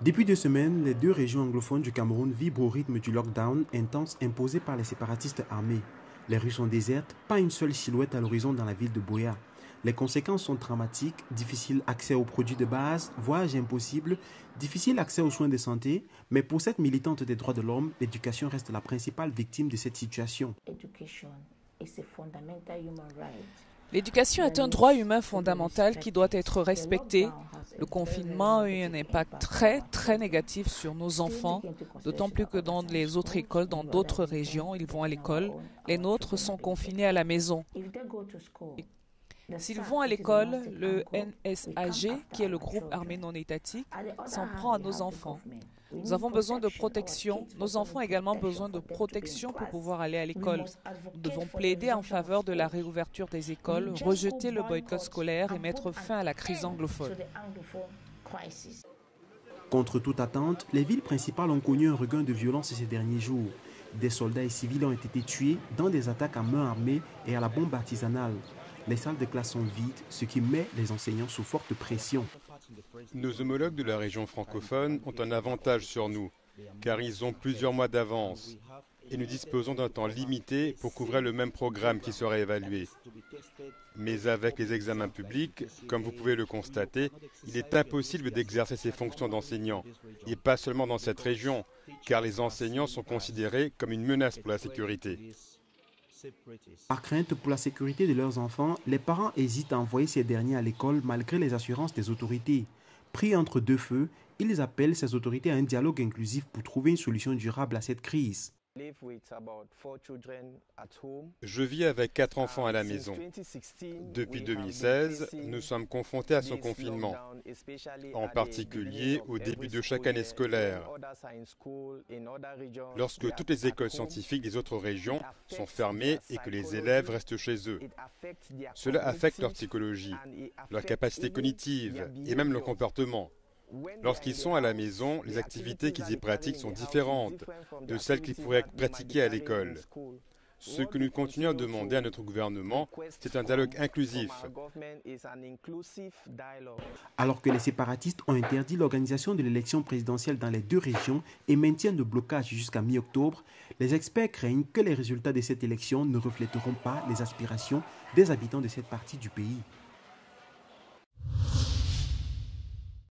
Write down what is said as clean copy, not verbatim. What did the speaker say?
Depuis 2 semaines, les deux régions anglophones du Cameroun vibrent au rythme du lockdown intense imposé par les séparatistes armés. Les rues sont désertes, pas une seule silhouette à l'horizon dans la ville de Buea. Les conséquences sont dramatiques, difficile accès aux produits de base, voyage impossible, difficile accès aux soins de santé, mais pour cette militante des droits de l'homme, l'éducation reste la principale victime de cette situation. L'éducation est un droit humain fondamental qui doit être respecté. Le confinement a eu un impact très négatif sur nos enfants, d'autant plus que dans les autres écoles, dans d'autres régions, ils vont à l'école. Les nôtres sont confinés à la maison. S'ils vont à l'école, le NSAG, qui est le groupe armé non étatique, s'en prend à nos enfants. Nous avons besoin de protection. Nos enfants ont également besoin de protection pour pouvoir aller à l'école. Nous devons plaider en faveur de la réouverture des écoles, rejeter le boycott scolaire et mettre fin à la crise anglophone. Contre toute attente, les villes principales ont connu un regain de violence ces derniers jours. Des soldats et civils ont été tués dans des attaques à main armée et à la bombe artisanale. Les salles de classe sont vides, ce qui met les enseignants sous forte pression. Nos homologues de la région francophone ont un avantage sur nous, car ils ont plusieurs mois d'avance. Et nous disposons d'un temps limité pour couvrir le même programme qui sera évalué. Mais avec les examens publics, comme vous pouvez le constater, il est impossible d'exercer ces fonctions d'enseignant. Et pas seulement dans cette région, car les enseignants sont considérés comme une menace pour la sécurité. Par crainte pour la sécurité de leurs enfants, les parents hésitent à envoyer ces derniers à l'école malgré les assurances des autorités. Pris entre deux feux, ils appellent ces autorités à un dialogue inclusif pour trouver une solution durable à cette crise. Je vis avec 4 enfants à la maison. Depuis 2016, nous sommes confrontés à ce confinement, en particulier au début de chaque année scolaire, lorsque toutes les écoles scientifiques des autres régions sont fermées et que les élèves restent chez eux. Cela affecte leur psychologie, leur capacité cognitive et même leur comportement. Lorsqu'ils sont à la maison, les activités qu'ils y pratiquent sont différentes de celles qu'ils pourraient pratiquer à l'école. Ce que nous continuons à demander à notre gouvernement, c'est un dialogue inclusif. Alors que les séparatistes ont interdit l'organisation de l'élection présidentielle dans les deux régions et maintiennent le blocage jusqu'à mi-octobre, les experts craignent que les résultats de cette élection ne reflèteront pas les aspirations des habitants de cette partie du pays.